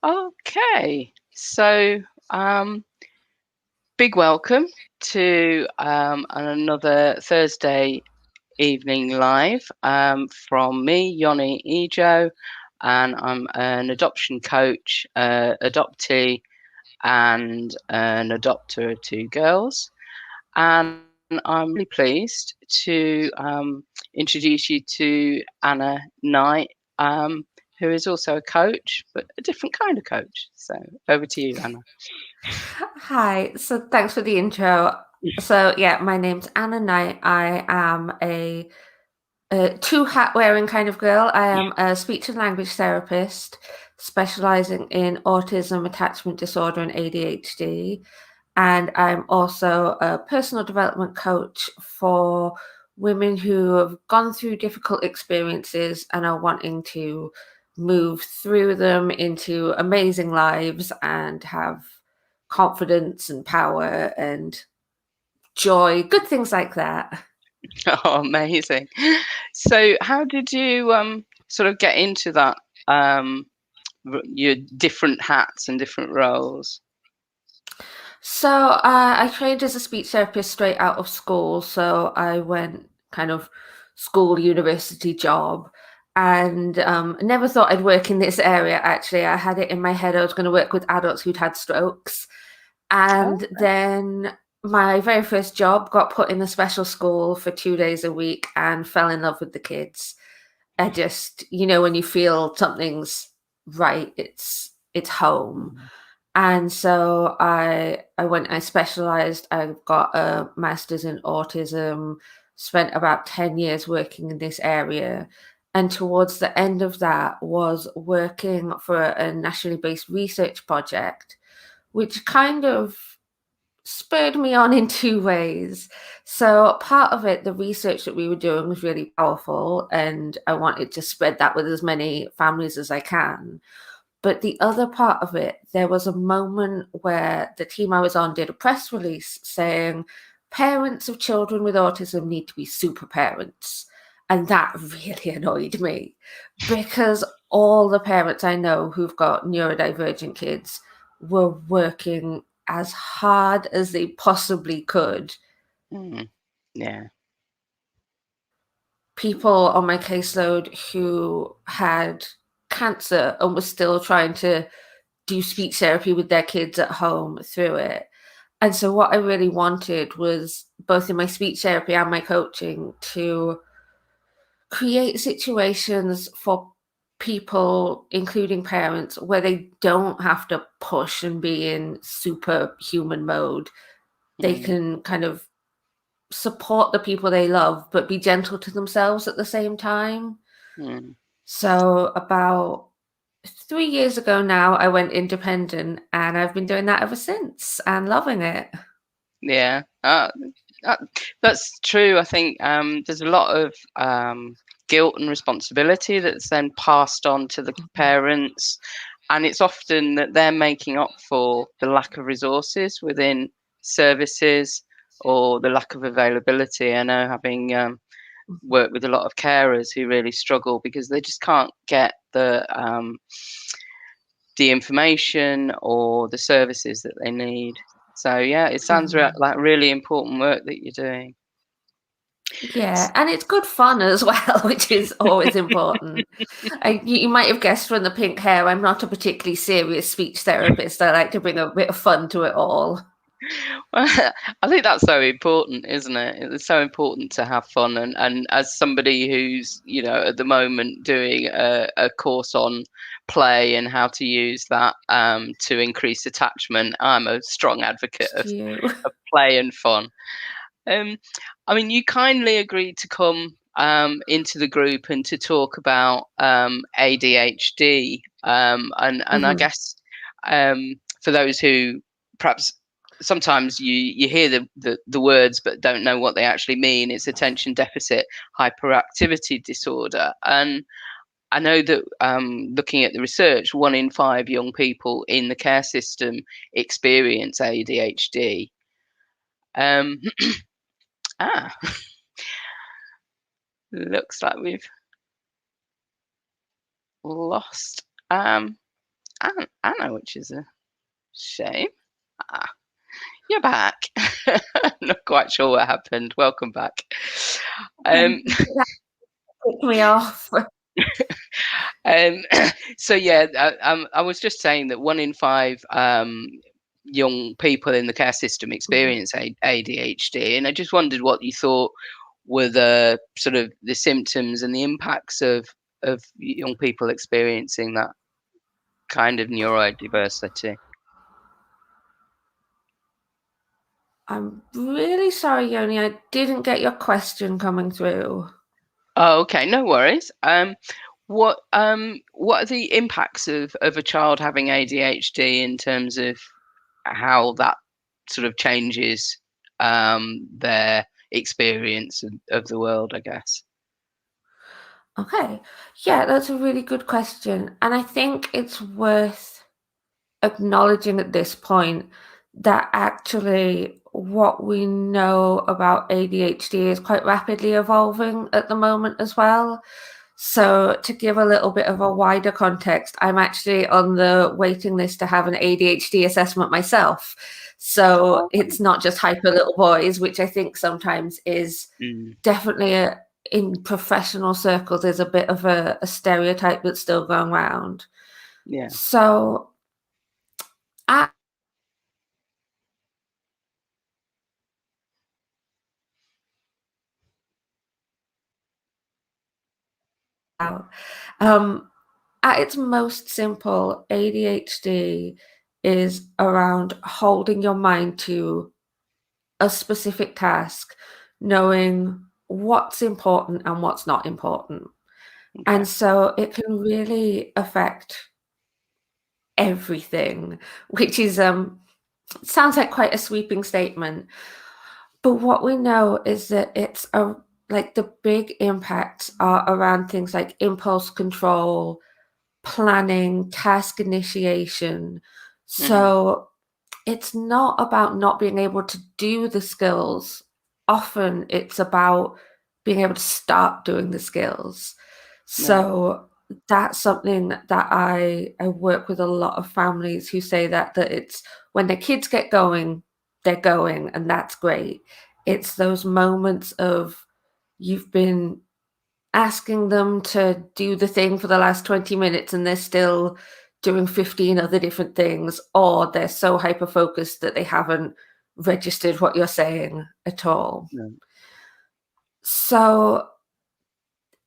Okay, so big welcome to another Thursday evening live from me, Yoni Ejo, and I'm an adoption coach, adoptee, and an adopter of two girls. And I'm really pleased to introduce you to Anna Knight, who is also a coach, but a different kind of coach. So over to you, Anna. Hi, so thanks for the intro. So yeah, my name's Anna Knight. I am a two hat wearing kind of girl. I am a speech and language therapist specializing in autism, attachment disorder, and ADHD. And I'm also a personal development coach for women who have gone through difficult experiences and are wanting to move through them into amazing lives and have confidence and power and joy, good things like that. Oh, amazing. So how did you sort of get into that, your different hats and different roles? So I trained as a speech therapist straight out of school. So I went kind of school, university job, and never thought I'd work in this area. Actually, I had it in my head I was going to work with adults who'd had strokes. And Okay. then my very first job got put in a special school for 2 days a week and fell in love with the kids. I just, when you feel something's right, it's home. And so I went, I specialized, I got a master's in autism, spent about 10 years working in this area. And towards the end of that was working for a nationally based research project, which kind of spurred me on in two ways. So part of it, the research that we were doing was really powerful, and I wanted to spread that with as many families as I can. But the other part of it, there was a moment where the team I was on did a press release saying parents of children with autism need to be super parents. And that really annoyed me because all the parents I know who've got neurodivergent kids were working as hard as they possibly could. Mm, yeah. People on my caseload who had cancer and were still trying to do speech therapy with their kids at home through it. And so, what I really wanted was both in my speech therapy and my coaching to create situations for people, including parents, where they don't have to push and be in superhuman mode. They Mm, can kind of support the people they love, but be gentle to themselves at the same time. mm. So, about 3 years ago now, I went independent and I've been doing that ever since and loving it. Yeah. Uh, that's true. I think there's a lot of guilt and responsibility that's then passed on to the parents, and it's often that they're making up for the lack of resources within services or the lack of availability. I know, having worked with a lot of carers who really struggle because they just can't get the information or the services that they need. So yeah, it sounds Mhm. like really important work that you're doing. Yeah, and it's good fun as well, which is always important. You might have guessed from the pink hair, I'm not a particularly serious speech therapist. I like to bring a bit of fun to it all. Well, I think that's so important, isn't it? It's so important to have fun, and as somebody who's, at the moment doing a course on play and how to use that to increase attachment, I'm a strong advocate Just you. of play and fun. Um, I mean, you kindly agreed to come into the group and to talk about ADHD, and I Mhm. guess for those who perhaps sometimes you hear the words but don't know what they actually mean, it's attention deficit hyperactivity disorder. And I know that looking at the research, 1 in 5 young people in the care system experience ADHD. Um, ah, Looks like we've lost Anna, which is a shame. Ah, you're back. Not quite sure what happened. Welcome back. Um, That took me off. um, so yeah, I was just saying that 1 in 5 young people in the care system experience ADHD, and I just wondered what you thought were the sort of the symptoms and the impacts of young people experiencing that kind of neurodiversity. I'm really sorry, Yoni. I didn't get your question coming through. Oh, okay, no worries. What are the impacts of a child having ADHD in terms of how that sort of changes their experience of the world, I guess? Okay. Yeah, that's a really good question. And I think it's worth acknowledging at this point that actually what we know about ADHD is quite rapidly evolving at the moment as well. So, to give a little bit of a wider context, I'm actually on the waiting list to have an ADHD assessment myself. So, Oh, it's not just hyper little boys, which I think sometimes is mm, definitely in professional circles, there's a bit of a stereotype that's still going around. yeah. So, I Um, at its most simple, ADHD is around holding your mind to a specific task, knowing what's important and what's not important. Okay. And so it can really affect everything, which is sounds like quite a sweeping statement. But what we know is that it's a like the big impacts are around things like impulse control, planning, task initiation. Mm, So it's not about not being able to do the skills. Often it's about being able to start doing the skills. right. So that's something that I work with a lot of families who say that it's when their kids get going, they're going, and that's great. It's those moments of you've been asking them to do the thing for the last 20 minutes and they're still doing 15 other different things, or they're so hyper focused that they haven't registered what you're saying at all. No, So,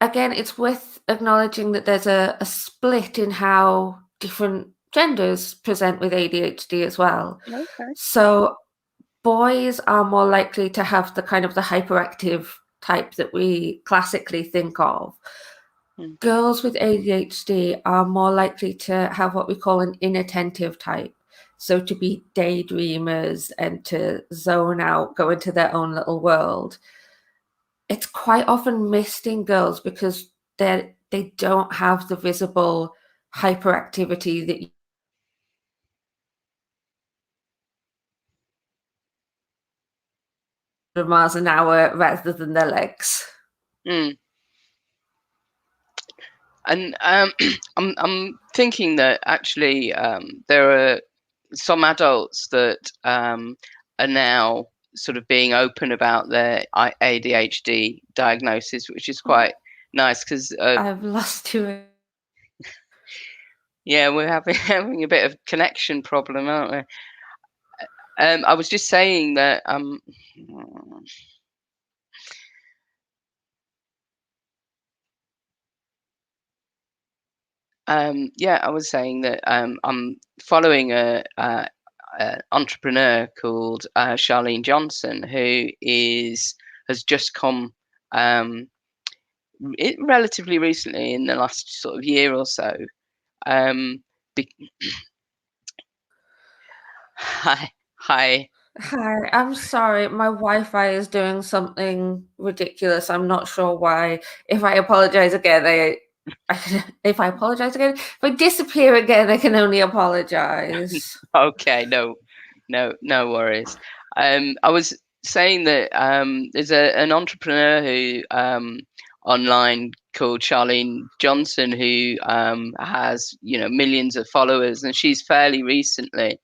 again, it's worth acknowledging that there's a split in how different genders present with ADHD as well. okay. So, boys are more likely to have the kind of the hyperactive type that we classically think of. Mm, Girls with ADHD are more likely to have what we call an inattentive type. So to be daydreamers and to zone out, go into their own little world. It's quite often missed in girls because they don't have the visible hyperactivity that miles an hour rather than their legs. mm. And I'm thinking that actually there are some adults that are now sort of being open about their ADHD diagnosis, which is Oh, quite nice because I've lost you. yeah, we're having having a bit of connection problem, aren't we? I was just saying that yeah, I was saying that I'm following a entrepreneur called Charlene Johnson, who is has just come relatively recently in the last sort of year or so. Um, be- hi, hi. Hi, I'm sorry. My Wi-Fi is doing something ridiculous. I'm not sure why. If I apologize again, if I apologize again, if I disappear again, I can only apologize. Okay, no worries. I was saying that there's an entrepreneur who online called Charlene Johnson, who has millions of followers, and she's fairly recently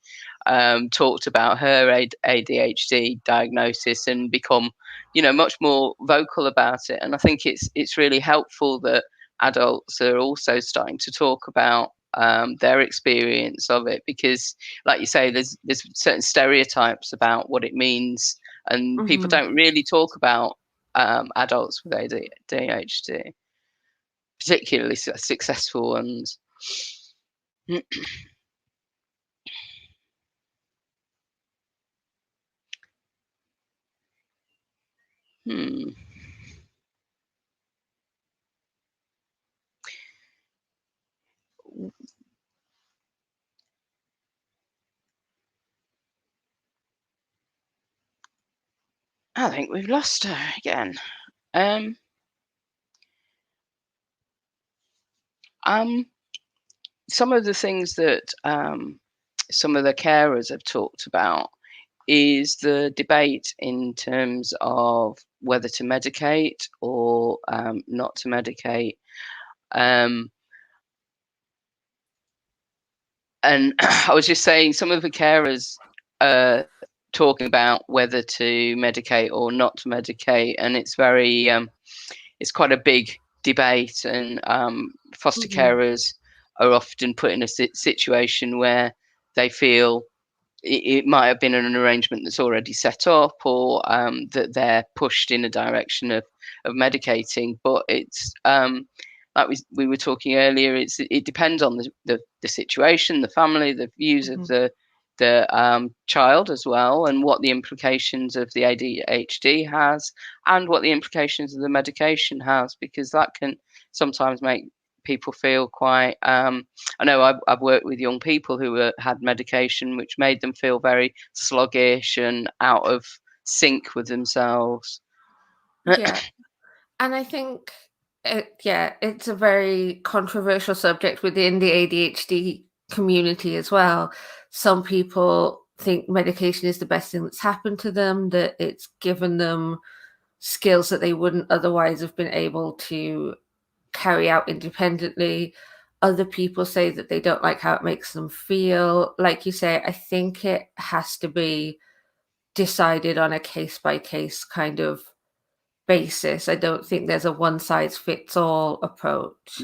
talked about her ADHD diagnosis and become much more vocal about it. And I think it's really helpful that adults are also starting to talk about their experience of it, because like you say, there's certain stereotypes about what it means, and people don't really talk about adults with ADHD, particularly successful ones. I think we've lost her again. Some of the things that some of the carers have talked about is the debate in terms of whether to medicate or not to medicate. And I was just saying, some of the carers are talking about whether to medicate or not to medicate, and it's very it's quite a big debate, and foster carers are often put in a situation where they feel it might have been an arrangement that's already set up, or that they're pushed in a direction of medicating. But it's like we were talking earlier, it depends on the situation, the family, the views of the child as well, and what the implications of the ADHD has, and what the implications of the medication has, because that can sometimes make people feel quite I know I've worked with young people who had medication which made them feel very sluggish and out of sync with themselves. Yeah. And I think it's a very controversial subject within the ADHD community as well. Some people think medication is the best thing that's happened to them, that it's given them skills that they wouldn't otherwise have been able to carry out independently. Other people say that they don't like how it makes them feel. Like you say, I think it has to be decided on a case-by-case kind of basis. I don't think there's a one-size-fits-all approach.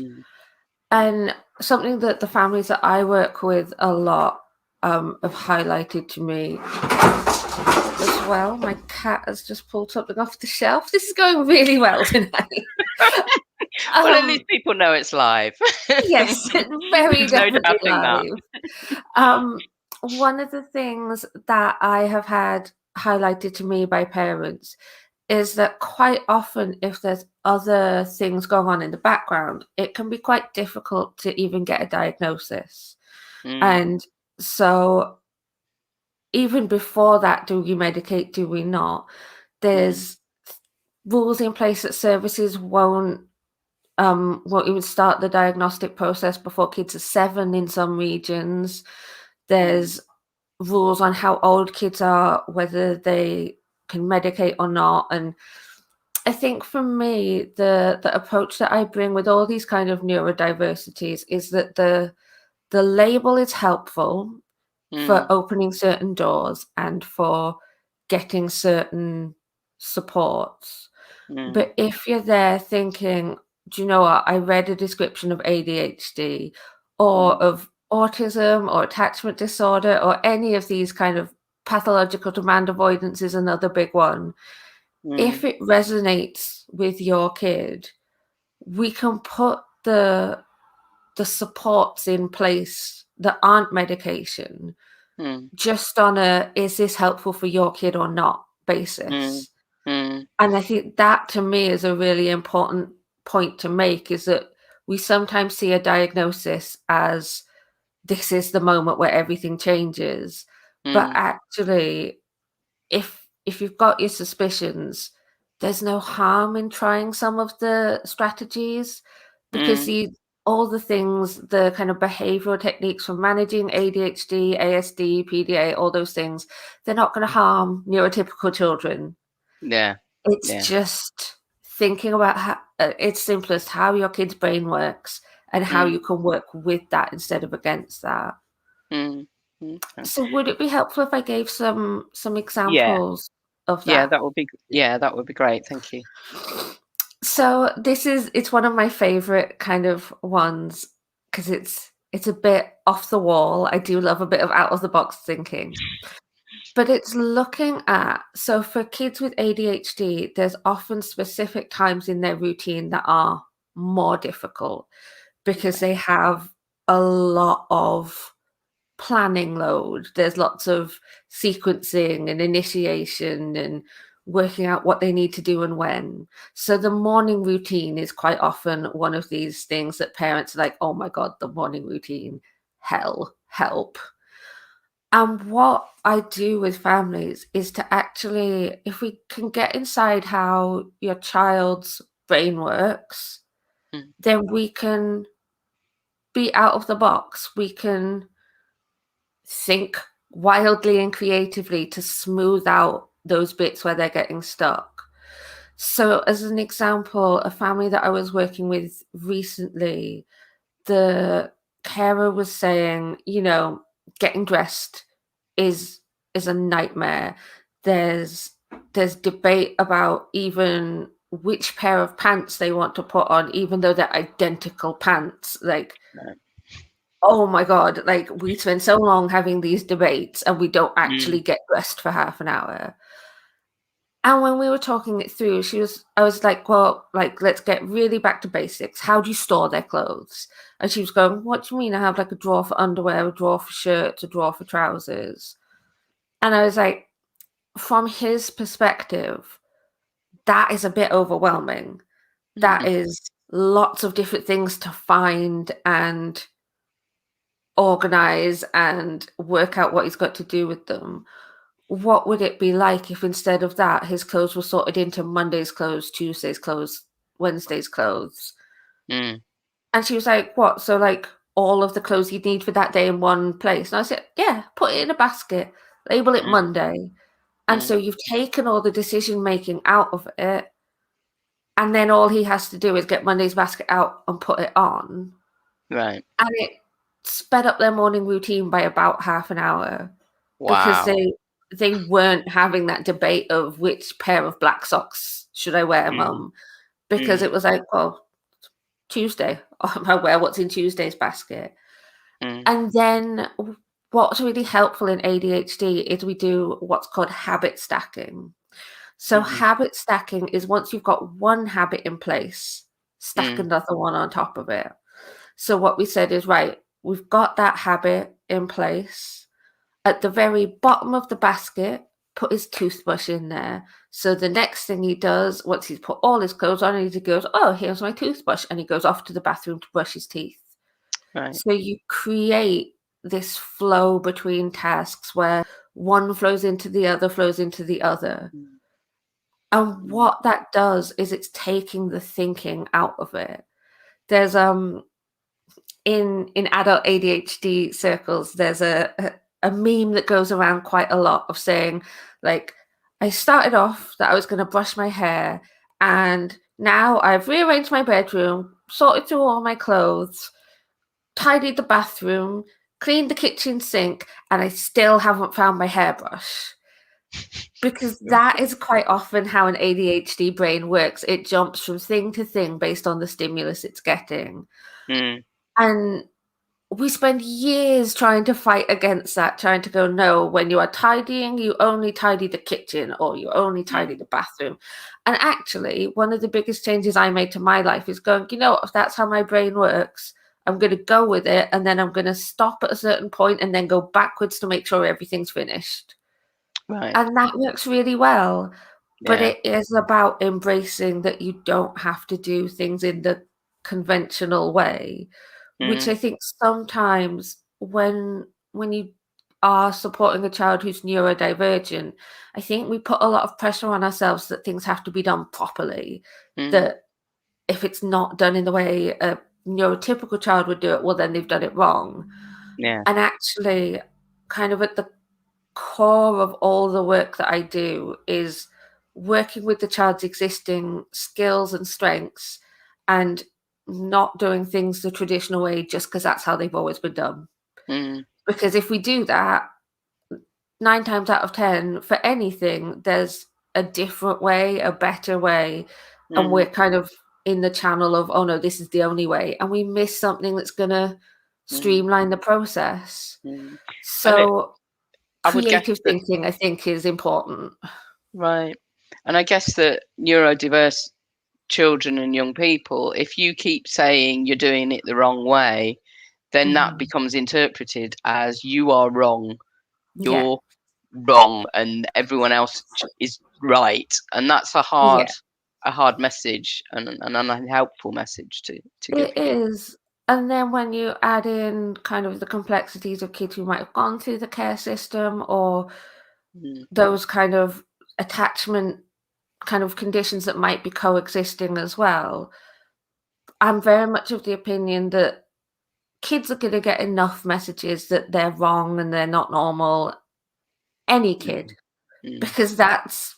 And something that the families that I work with a lot have highlighted to me as well. My cat has just pulled something off the shelf. This is going really well tonight. Well, at least people know it's live. Yes, very definitely live. That. One of the things that I have had highlighted to me by parents is that quite often, if there's other things going on in the background, it can be quite difficult to even get a diagnosis. And so even before that, do we medicate, do we not? There's rules in place that services won't even start the diagnostic process before kids are 7 in some regions. There's rules on how old kids are, whether they can medicate or not. And I think for me, the approach that I bring with all these kind of neurodiversities is that the label is helpful for opening certain doors and for getting certain supports. But if you're there thinking, do you know what, I read a description of ADHD or of autism or attachment disorder or any of these kind of pathological demand avoidance is another big one. If it resonates with your kid, we can put the supports in place that aren't medication just on a is this helpful for your kid or not basis. And I think that to me is a really important point to make, is that we sometimes see a diagnosis as this is the moment where everything changes. But actually, if you've got your suspicions, there's no harm in trying some of the strategies, because all the things, the kind of behavioral techniques for managing ADHD, ASD, PDA, all those things, they're not going to harm neurotypical children. Yeah. It's just thinking about how it's simplest how your kid's brain works and how you can work with that instead of against that. Okay. So would it be helpful if I gave some Yeah, examples of yeah, that? that would be great. Thank you. So it's one of my favorite kind of ones because it's a bit off the wall. I do love a bit of out of the box thinking. But it's looking at, so for kids with ADHD, there's often specific times in their routine that are more difficult because Right. they have a lot of planning load. There's lots of sequencing and initiation and working out what they need to do and when. So the morning routine is quite often one of these things that parents are like, oh my God, the morning routine, hell, help. And what I do with families is to actually, if we can get inside how your child's brain works, Mm, then we can be out of the box. We can think wildly and creatively to smooth out those bits where they're getting stuck. So, as an example, a family that I was working with recently, the carer was saying, getting dressed is a nightmare. There's debate about even which pair of pants they want to put on, even though they're identical pants. Like, right. oh my God, like we spend so long having these debates and we don't Mm, actually get dressed for half an hour. And when we were talking it through, I was like, well, like, let's get really back to basics. How do you store their clothes? And she was going, what do you mean? I have like a drawer for underwear, a drawer for shirts, a drawer for trousers. And I was like, from his perspective, that is a bit overwhelming. That mhm, is lots of different things to find and organize and work out what he's got to do with them. What would it be like if instead of that, his clothes were sorted into Monday's clothes, Tuesday's clothes, Wednesday's clothes? mm, And she was like, what? So, like, all of the clothes you'd need for that day in one place? And I said, yeah, put it in a basket, label it mm, Monday. And so mm, you've taken all the decision making out of it. And then all he has to do is get Monday's basket out and put it on. right. And it sped up their morning routine by about half an hour because Wow. they weren't having that debate of which pair of black socks should I wear, Mm, mum, because mm, it was like, well, Tuesday, I wear what's in Tuesday's basket. mm, And then what's really helpful in ADHD is we do what's called habit stacking. So mhm, habit stacking is once you've got one habit in place, stack mm, another one on top of it. So what we said is, right, we've got that habit in place. At the very bottom of the basket, put his toothbrush in there. So the next thing he does, once he's put all his clothes on, he goes, oh, here's my toothbrush. And he goes off to the bathroom to brush his teeth. right. So you create this flow between tasks where one flows into the other, flows into the other. Mm, And mm, what that does is it's taking the thinking out of it. There's in adult ADHD circles, there's a meme that goes around quite a lot of saying, like, I started off that I was going to brush my hair, and now I've rearranged my bedroom, sorted through all my clothes, tidied the bathroom, cleaned the kitchen sink, and I still haven't found my hairbrush. Because that is quite often how an ADHD brain works. It jumps from thing to thing based on the stimulus it's getting. mm, And we spend years trying to fight against that, trying to go, no, when you are tidying, you only tidy the kitchen or you only tidy mm, the bathroom. And actually, one of the biggest changes I made to my life is going, if that's how my brain works, I'm going to go with it. And then I'm going to stop at a certain point and then go backwards to make sure everything's finished. right. And that works really well. But Yeah. it is about embracing that you don't have to do things in the conventional way, which I Mm, think sometimes when you are supporting a child who's neurodivergent, I think we put a lot of pressure on ourselves that things have to be done properly. mm, That if it's not done in the way a neurotypical child would do it, well, then they've done it wrong. yeah. And actually, kind of at the core of all the work that I do is working with the child's existing skills and strengths and not doing things the traditional way just because that's how they've always been done. Because if we do that, 9 times out of 10, for anything, there's a different way, a better way, and we're kind of in the channel of, oh no, this is the only way, and we miss something that's going to streamline the process. So I would guess creative thinking, I think, is important. Right. And I guess that neurodiverse children and young people, if you keep saying you're doing it the wrong way, then that becomes interpreted as you are wrong, you're wrong, and everyone else is right. And that's a hard message and an unhelpful message to give It kids. is. And then when you add in kind of the complexities of kids who might have gone through the care system or those kind of attachment kind of conditions that might be coexisting as well, I'm very much of the opinion that kids are going to get enough messages that they're wrong and they're not normal. Any kid, because that's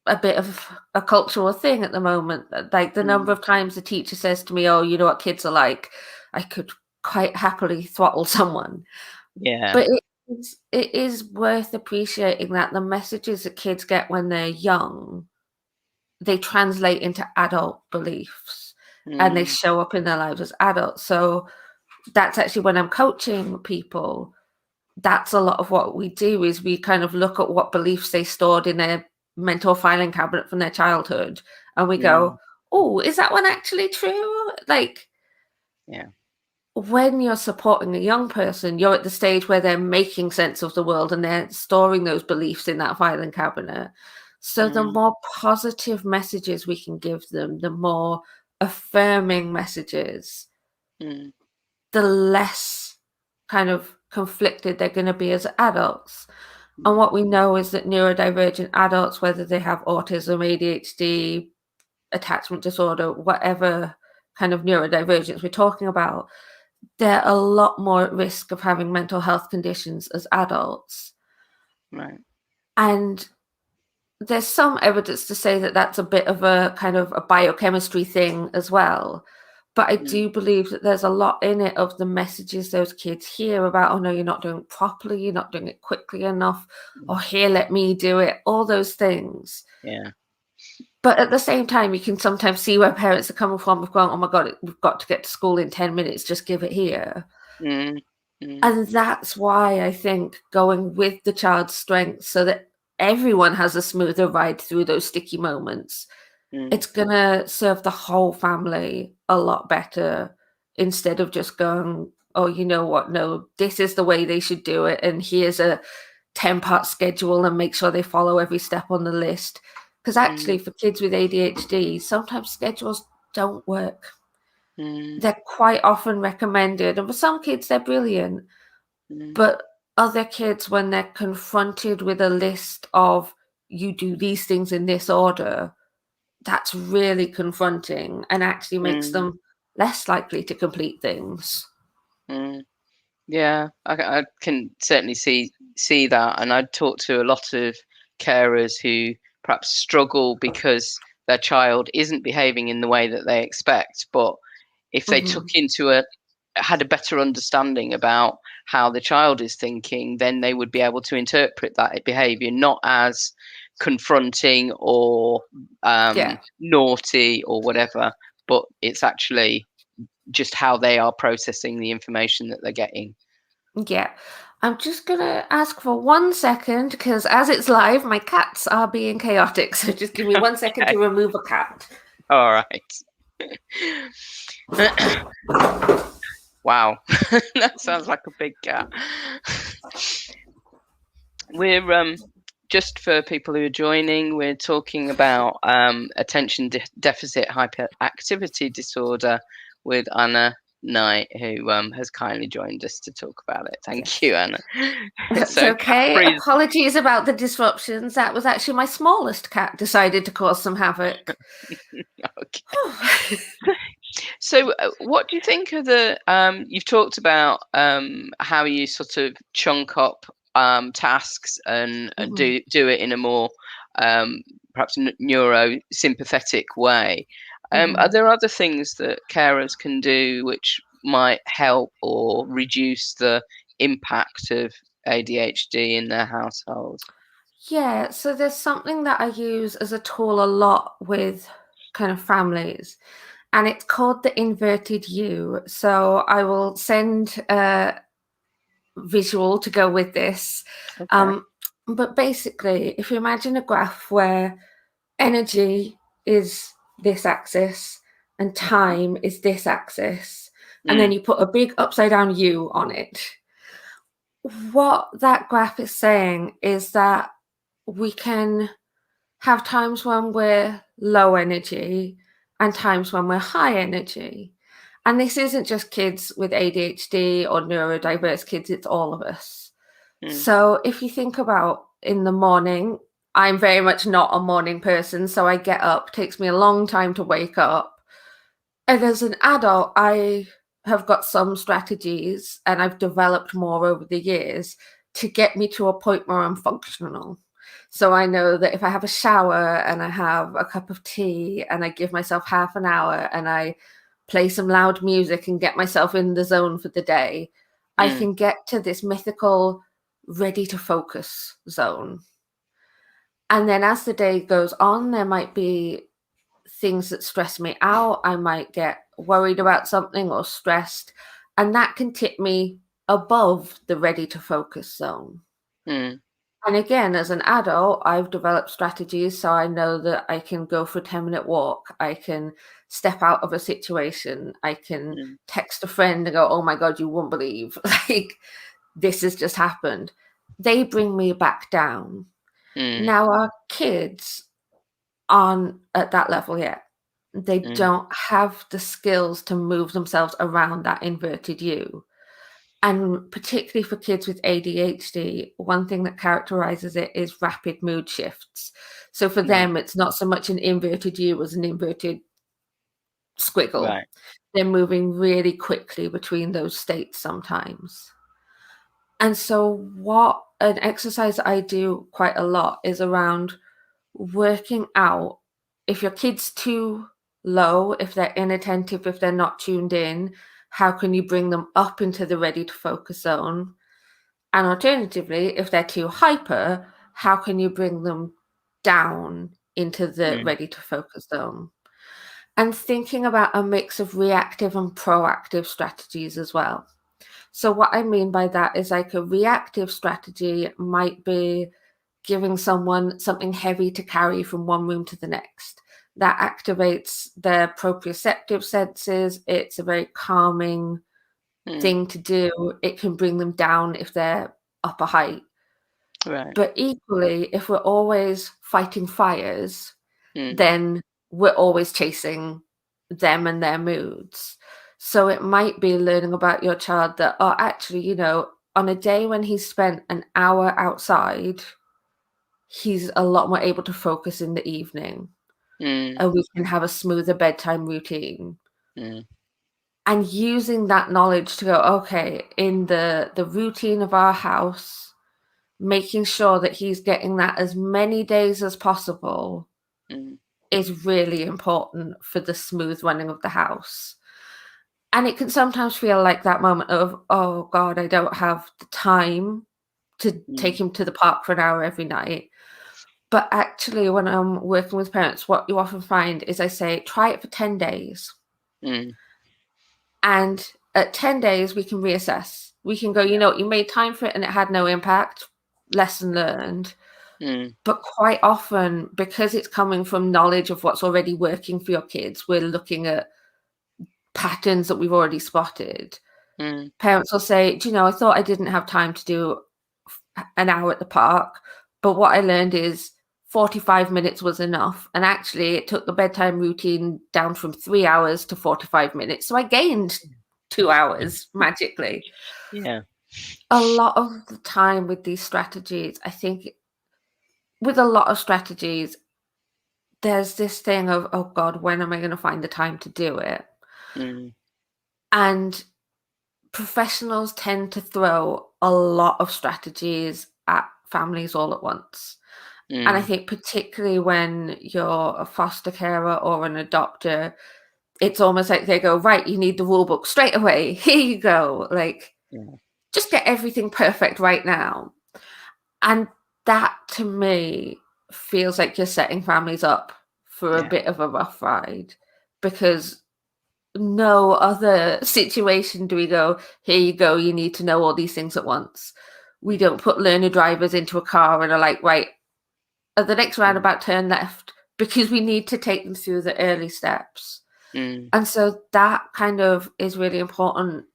a bit of a cultural thing at the moment. Like the number of times the teacher says to me, "Oh, you know what kids are like," I could quite happily throttle someone. Yeah. But it is worth appreciating that the messages that kids get when they're young, they translate into adult beliefs and they show up in their lives as adults. So that's actually when I'm coaching people, that's a lot of what we do is we kind of look at what beliefs they stored in their mental filing cabinet from their childhood and we go, oh, is that one actually true? Like, when you're supporting a young person, you're at the stage where they're making sense of the world and they're storing those beliefs in that filing cabinet. So the more positive messages we can give them, the more affirming messages, the less kind of conflicted they're going to be as adults. And what we know is that neurodivergent adults, whether they have autism, ADHD, attachment disorder, whatever kind of neurodivergence we're talking about, they're a lot more at risk of having mental health conditions as adults. Right. And there's some evidence to say that that's a bit of a kind of a biochemistry thing as well. But I do believe that there's a lot in it of the messages those kids hear about, oh no, you're not doing it properly, you're not doing it quickly enough, or here, let me do it, all those things. Yeah. But at the same time, you can sometimes see where parents are coming from of going, oh my God, we've got to get to school in 10 minutes, just give it here. And that's why I think going with the child's strengths so that everyone has a smoother ride through those sticky moments, it's going to serve the whole family a lot better instead of just going, oh, you know what? No, this is the way they should do it. And here's a 10-part schedule and make sure they follow every step on the list. Because actually, for kids with ADHD, sometimes schedules don't work. They're quite often recommended. And for some kids, they're brilliant. But other kids, when they're confronted with a list of you do these things in this order, that's really confronting and actually makes them less likely to complete things. Yeah, I can certainly see that, and I talk to a lot of carers who perhaps struggle because their child isn't behaving in the way that they expect. But if they had a better understanding about how the child is thinking, then they would be able to interpret that behavior not as confronting or naughty or whatever, but it's actually just how they are processing the information that they're getting. Yeah. I'm just going to ask for 1 second because as it's live, my cats are being chaotic. So just give me 1 second to remove a cat. All right. Wow. That sounds like a big cat. We're just for people who are joining, we're talking about attention deficit hyperactivity disorder with Anna Knight, who has kindly joined us to talk about it. Thank you, Anna. That's okay. Apologies about the disruptions. That was actually my smallest cat decided to cause some havoc. Okay. So what do you think of the you've talked about how you sort of chunk up tasks and do it in a more perhaps neurosympathetic way. Are Mhm. there other things that carers can do which might help or reduce the impact of ADHD in their household? Yeah, so there's something that I use as a tool a lot with kind of families, and it's called the inverted U. So I will send a visual to go with this. Okay. Um, but basically, if you imagine a graph where energy is this axis and time is this axis, and then Mm, you put a big upside down U on it, what that graph is saying is that we can have times when we're low energy and times when we're high energy. And this isn't just kids with ADHD or neurodiverse kids, it's all of us. mm, So if you think about in the morning, I'm very much not a morning person. So I get up, takes me a long time to wake up. And as an adult, I have got some strategies and I've developed more over the years to get me to a point where I'm functional. So I know that if I have a shower and I have a cup of tea and I give myself half an hour and I play some loud music and get myself in the zone for the day, I mm, can get to this mythical ready to focus zone. And then as the day goes on, there might be things that stress me out. I might get worried about something or stressed, and that can tip me above the ready to focus zone. mm, And again, as an adult, I've developed strategies so I know that I can go for a 10-minute walk. I can step out of a situation. I can mm, text a friend and go, oh my God, you won't believe, like, this has just happened. They bring me back down. mm, Now, our kids aren't at that level yet. They mm, don't have the skills to move themselves around that inverted U. And particularly for kids with ADHD, one thing that characterizes it is rapid mood shifts. So for mm. them, it's not so much an inverted U as an inverted squiggle. Right. They're moving really quickly between those states sometimes. And so, what an exercise I do quite a lot is around working out if your kid's too low, if they're inattentive, if they're not tuned in, how can you bring them up into the ready to focus zone? And alternatively, if they're too hyper, how can you bring them down into the Mm, ready to focus zone? And thinking about a mix of reactive and proactive strategies as well. So, what I mean by that is like a reactive strategy might be giving someone something heavy to carry from one room to the next. That activates their proprioceptive senses. It's a very calming mm, thing to do. It can bring them down if they're up a height. right. But equally, if we're always fighting fires, Mm, then we're always chasing them and their moods. So it might be learning about your child that, oh, actually, on a day when he's spent an hour outside, he's a lot more able to focus in the evening, mm, and we can have a smoother bedtime routine. mm, And using that knowledge to go, okay, in the routine of our house, making sure that he's getting that as many days as possible mm, is really important for the smooth running of the house. And it can sometimes feel like that moment of, oh God, I don't have the time to mm, take him to the park for an hour every night. But actually, when I'm working with parents, what you often find is I say, try it for 10 days. mm. And at 10 days, we can reassess. We can go, Yeah. you made time for it and it had no impact. Lesson learned. Mm, But quite often, because it's coming from knowledge of what's already working for your kids, we're looking at patterns that we've already spotted. mm, Parents will say, do you know, I thought I didn't have time to do an hour at the park, but what I learned is 45 minutes was enough. And actually, it took the bedtime routine down from 3 hours to 45 minutes. So I gained 2 hours magically. yeah. A lot of the time with these strategies, I think with a lot of strategies, there's this thing of, oh God, when am I going to find the time to do it? Mm, And professionals tend to throw a lot of strategies at families all at once. And I Mm. think particularly when you're a foster carer or an adopter, it's almost like they go, right, you need the rule book straight away. Here you go. Like, Yeah. just get everything perfect right now. And that to me feels like you're setting families up for a Yeah. bit of a rough ride, because no other situation do we go, here you go, you need to know all these things at once. We don't put learner drivers into a car and are like, right, at the next Mm. roundabout, turn left, because we need to take them through the early steps. Mm. And so that kind of is really important,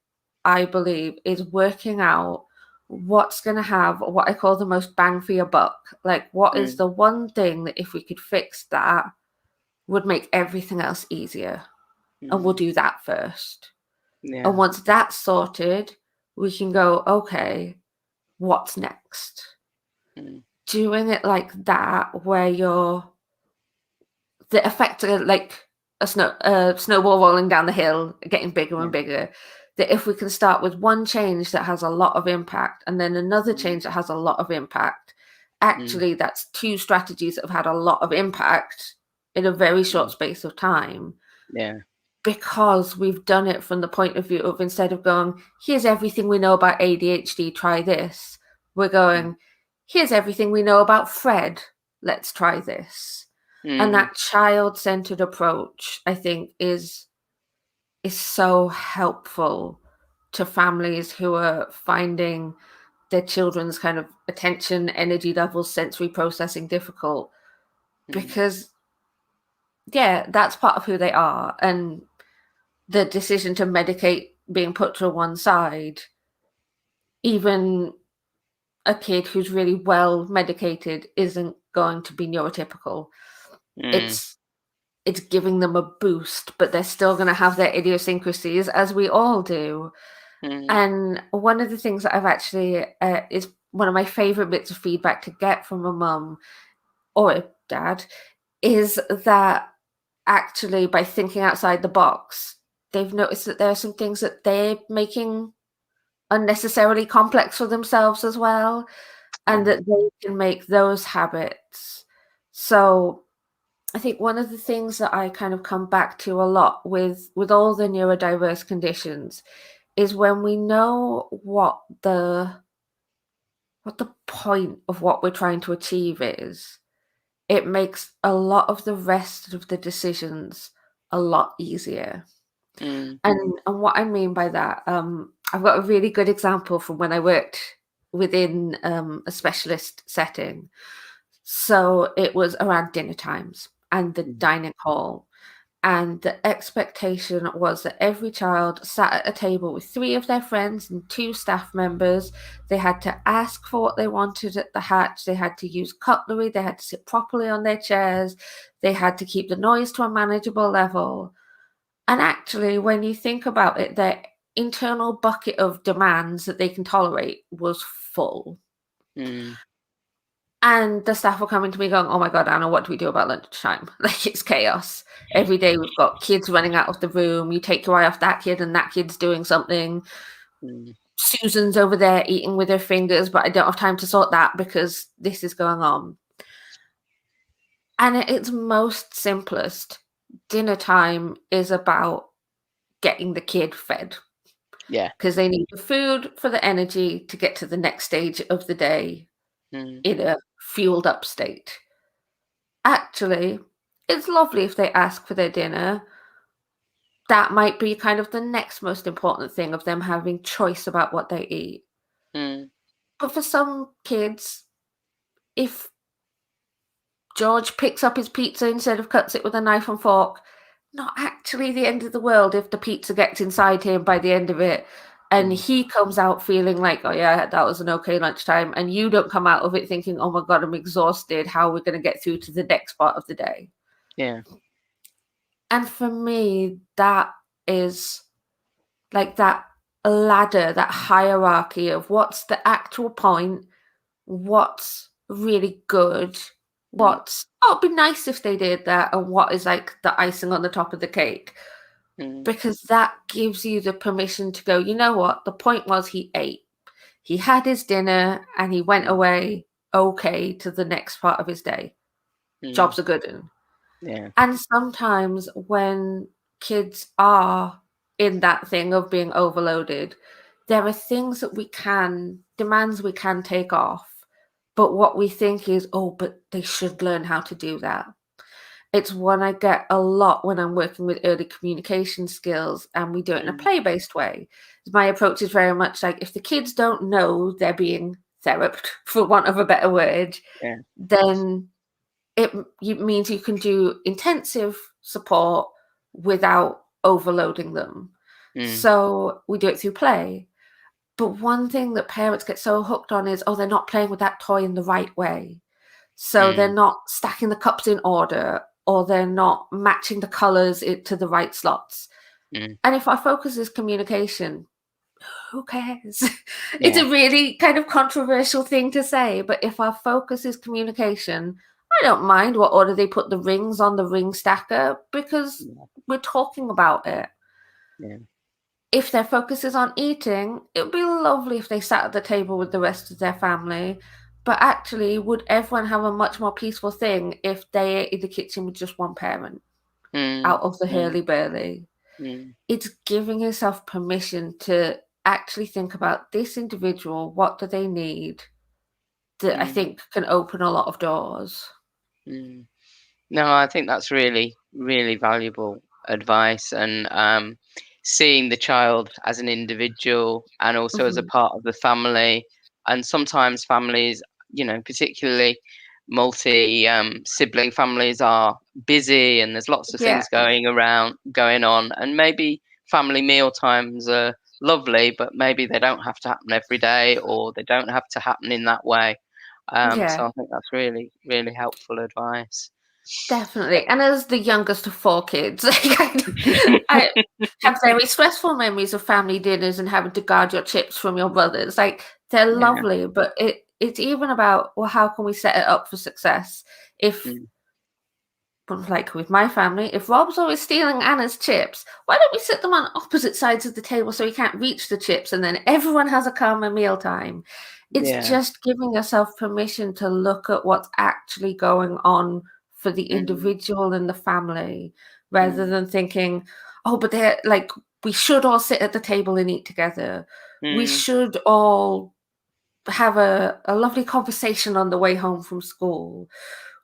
I believe, is working out what's going to have what I call the most bang for your buck. Like, what is Mm. the one thing that if we could fix that would make everything else easier? And we'll Mm. do that first. Yeah. And once that's sorted, we can go, okay, what's next? Mm. Doing it like that, where you're the effects are like a snowball rolling down the hill, getting bigger Yeah. and bigger. That if we can start with one change that has a lot of impact, and then another Mm. change that has a lot of impact, Mm. actually that's two strategies that have had a lot of impact in a very short Mm. space of time, Yeah. because we've done it from the point of view of, instead of going, here's everything we know about ADHD, try this, we're Mm. going, here's everything we know about Fred, let's try this. And Mm. that child-centered approach, I think, is so helpful to families who are finding their children's kind of attention, energy levels, sensory processing difficult, Mm. because yeah, that's part of who they are. And the decision to medicate being put to one side, even a kid who's really well medicated isn't going to be neurotypical. Mm. It's giving them a boost, but they're still going to have their idiosyncrasies, as we all do. Mm. And one of the things that I've actually is one of my favorite bits of feedback to get from a mum or a dad is that actually, by thinking outside the box, they've noticed that there are some things that they're making unnecessarily complex for themselves as well, and Yeah. that they can make those habits. So I think one of the things that I kind of come back to a lot with all the neurodiverse conditions is when we know what the point of what we're trying to achieve is, it makes a lot of the rest of the decisions a lot easier. Mm. And what I mean by that, I've got a really good example from when I worked within a specialist setting. So it was around dinner times and the Mm. dining hall. And the expectation was that every child sat at a table with three of their friends and two staff members. They had to ask for what they wanted at the hatch. They had to use cutlery. They had to sit properly on their chairs. They had to keep the noise to a manageable level. And actually, when you think about it, their internal bucket of demands that they can tolerate was full. Mm. And the staff were coming to me going, oh my God, Anna, what do we do about lunchtime? Like, it's chaos. Every day we've got kids running out of the room. You take your eye off that kid and that kid's doing something. Mm. Susan's over there eating with her fingers, but I don't have time to sort that because this is going on. And at its most simplest, dinner time is about getting the kid fed, Yeah. because they need the food for the energy to get to the next stage of the day Mm. in a fueled up state. Actually, it's lovely if they ask for their dinner. That might be kind of the next most important thing, of them having choice about what they eat. Mm. But for some kids, if George picks up his pizza instead of cuts it with a knife and fork, not actually the end of the world if the pizza gets inside him by the end of it and Mm. he comes out feeling like, oh yeah, that was an okay lunchtime, and you don't come out of it thinking, oh my God, I'm exhausted, how are we going to get through to the next part of the day? Yeah. And for me, that is like that ladder, that hierarchy of what's the actual point, what's really good, Mm. what's, oh, it'd be nice if they did that, and what is like the icing on the top of the cake. Mm. Because that gives you the permission to go, you know what? The point was he ate. He had his dinner and he went Mm. away. okay to the next part of his day. Mm. Job's a good one. Yeah. And sometimes when kids are in that thing of being overloaded, there are things that demands we can take off. But what we think is, oh, but they should learn how to do that. It's one I get a lot when I'm working with early communication skills, and we do it in a Mm. play-based way. My approach is very much like, if the kids don't know they're being theraped, for want of a better word, Yeah. then it means you can do intensive support without overloading them. Mm. So we do it through play. But one thing that parents get so hooked on is, oh, they're not playing with that toy in the right way. So they're Mm. not stacking the cups in order, or they're not matching the colors to the right slots. Mm. And if our focus is communication, who cares? It's Yeah. a really kind of controversial thing to say, but if our focus is communication, I don't mind what order they put the rings on the ring stacker, because Yeah. we're talking about it. Yeah. If their focus is on eating, it would be lovely if they sat at the table with the rest of their family. But actually, would everyone have a much more peaceful thing if they ate in the kitchen with just one parent Mm. out of the Mm. hurly-burly? Mm. It's giving yourself permission to actually think about this individual, what do they need, that I Mm. think can open a lot of doors. Mm. No, I think that's really, really valuable advice, and seeing the child as an individual and also as a Mhm. part of the family. And sometimes families, particularly multi sibling families, are busy and there's lots of Yeah, things going on, and maybe family meal times are lovely, but maybe they don't have to happen every day, or they don't have to happen in that way. yeah, So I think that's really, really helpful advice. definitely. And as the youngest of four kids, I have very stressful memories of family dinners and having to guard your chips from your brothers. Like, they're Yeah. lovely, but it's even about, well, how can we set it up for success? If, Mm. like with my family, if Rob's always stealing Anna's chips, why don't we sit them on opposite sides of the table so he can't reach the chips, and then everyone has a calmer mealtime? It's Yeah. just giving yourself permission to look at what's actually going on for the Mm. individual and the family, rather Mm. than thinking, oh, but they're like, we should all sit at the table and eat together. We Mm. should all have a lovely conversation on the way home from school.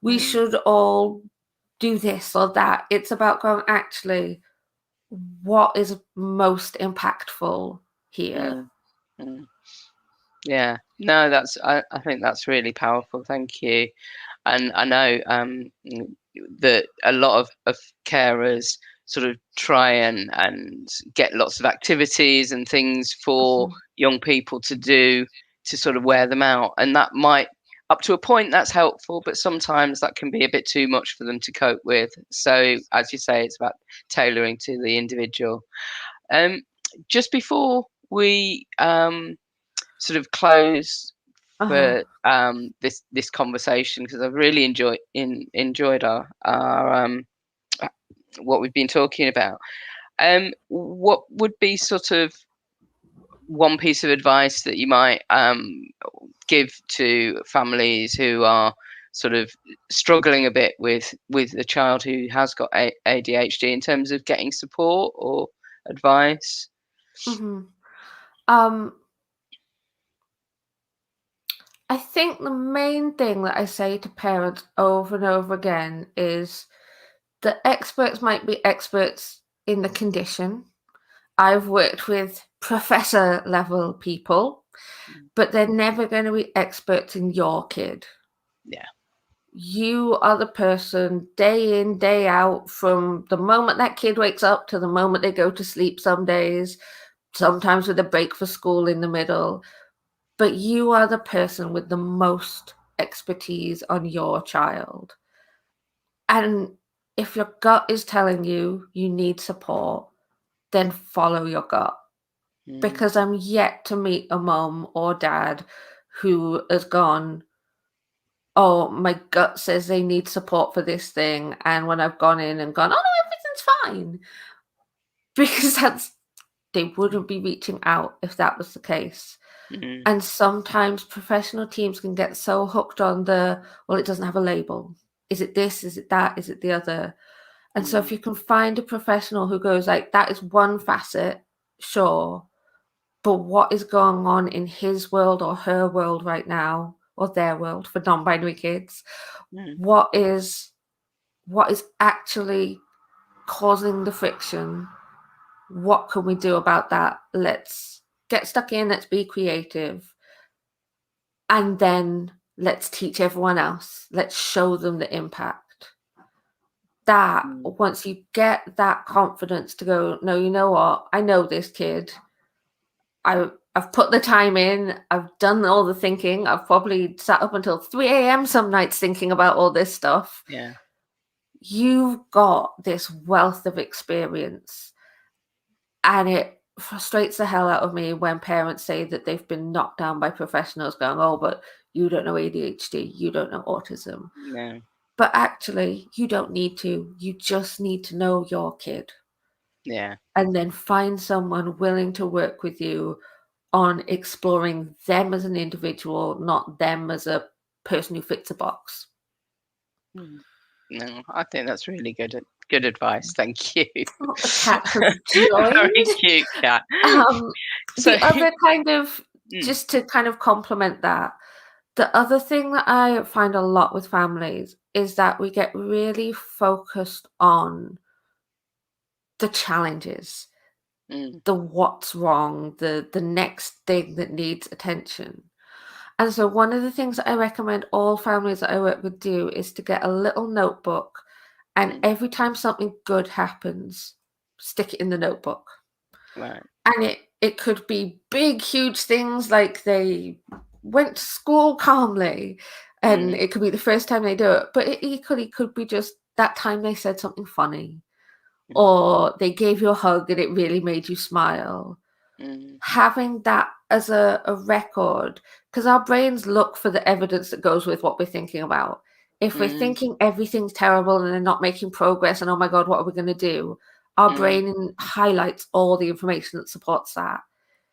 We Mm. should all do this or that. It's about going, actually, what is most impactful here? Mm. Mm. Yeah. No, I think that's really powerful. Thank you. And I know that a lot of carers sort of try and get lots of activities and things for Mhm. young people to do to sort of wear them out. And that might, up to a point, that's helpful, but sometimes that can be a bit too much for them to cope with. So, as you say, it's about tailoring to the individual. Um, just before we sort of close Uh-huh. for this conversation, because I've really enjoyed our what we've been talking about. What would be sort of one piece of advice that you might give to families who are sort of struggling a bit with a child who has got ADHD, in terms of getting support or advice? Mhm. Um, I think the main thing that I say to parents over and over again is that experts might be experts in the condition. I've worked with professor level people, Mm. but they're never going to be experts in your kid. Yeah. You are the person day in, day out, from the moment that kid wakes up to the moment they go to sleep, some days, sometimes with a break for school in the middle. But you are the person with the most expertise on your child. And if your gut is telling you you need support, then follow your gut. Mm. Because I'm yet to meet a mom or dad who has gone, oh, my gut says they need support for this thing. And when I've gone in and gone, oh, no, everything's fine. Because they wouldn't be reaching out if that was the case. Mm, And sometimes professional teams can get so hooked on well, it doesn't have a label. Is it this? Is it that? Is it the other? And so if mm, you can find a professional who goes like, that is one facet, sure, but what is going on in his world or her world right now, or their world for non-binary kids? mm, What is actually causing the friction? What can we do about that? Let's get stuck in, let's be creative, and then let's teach everyone else. Let's show them the impact. That mm. once you get that confidence to go, no, you know what? I know this kid. I've put the time in. I've done all the thinking. I've probably sat up until 3 a.m. some nights thinking about all this stuff. Yeah. You've got this wealth of experience, and it frustrates the hell out of me when parents say that they've been knocked down by professionals going, oh, but you don't know ADHD, you don't know autism. No. But actually, you don't need to. You just need to know your kid Yeah. and then find someone willing to work with you on exploring them as an individual, not them as a person who fits a box. Mm. No, I think that's really good advice. Thank you. Oh, the cat has joined. Very cute cat. Um, So, the other kind of, mm, just to kind of complement that, the other thing that I find a lot with families is that we get really focused on the challenges, mm, the what's wrong, the next thing that needs attention. And so one of the things that I recommend all families that I work with do is to get a little notebook, and mm, every time something good happens, stick it in the notebook. right. And it could be big, huge things like they went to school calmly, and Mm, it could be the first time they do it, but it equally could be just that time they said something funny, mm, or they gave you a hug and it really made you smile. mm, Having that as a record, because our brains look for the evidence that goes with what we're thinking about. If we're mm, thinking everything's terrible and they're not making progress and oh my God, what are we going to do? Our mm, brain highlights all the information that supports that.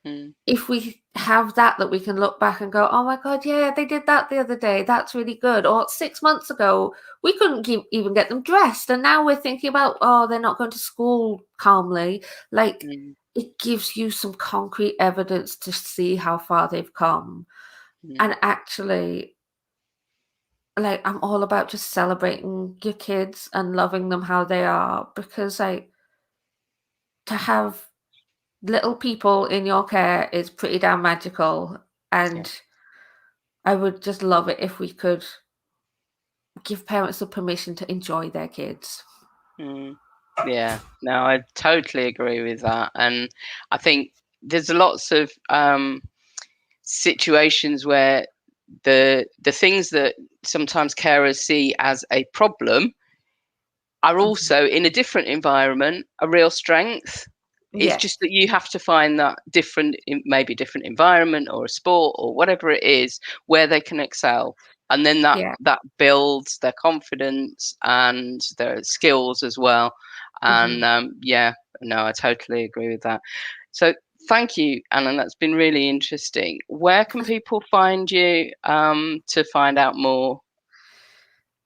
mm, If we have that we can look back and go, oh my God, yeah, they did that the other day. That's really good. Or 6 months ago, we couldn't even get them dressed. And now we're thinking about, oh, they're not going to school calmly. Like, mm, it gives you some concrete evidence to see how far they've come. mm. And actually, like, I'm all about just celebrating your kids and loving them how they are, because, like, to have little people in your care is pretty damn magical. Yeah. And I would just love it if we could give parents the permission to enjoy their kids. Mm. Yeah. No, I totally agree with that. And I think there's lots of situations where the things that sometimes carers see as a problem are Mhm. also in a different environment a real strength. It's just Yes. that you have to find that different, maybe different environment or a sport or whatever it is where they can excel, and then Yeah. that builds their confidence and their skills as well. And Mhm. yeah, no, I totally agree with that. So thank you, Anna. That's been really interesting. Where can people find you to find out more?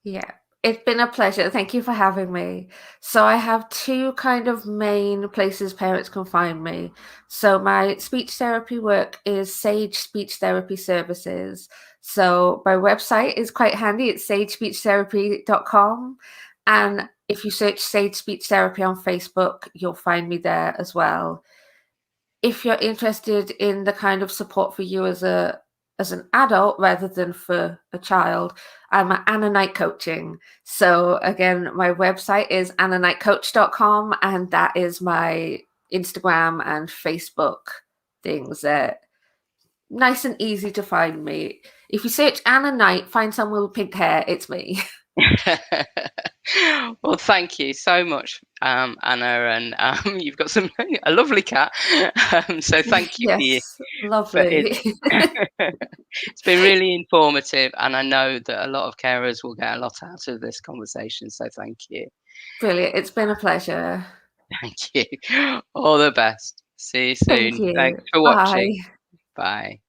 Yeah. It's been a pleasure. Thank you for having me. So I have two kind of main places parents can find me. So my speech therapy work is Sage Speech Therapy Services. So my website is quite handy. It's sagespeechtherapy.com. And if you search Sage Speech Therapy on Facebook, you'll find me there as well. If you're interested in the kind of support for you as an adult rather than for a child, I'm at Anna Knight Coaching. So again, my website is annaknightcoach.com, and that is my Instagram and Facebook things. Nice and easy to find me. If you search Anna Knight, find someone with pink hair, it's me. Well, thank you so much, Anna, and you've got a lovely cat. So thank you Yes, for it. lovely. It's been really informative, and I know that a lot of carers will get a lot out of this conversation. So thank you, Brilliant. It's been a pleasure. thank you. All the best. See you Thank soon. you. Thanks for watching. Bye. Bye.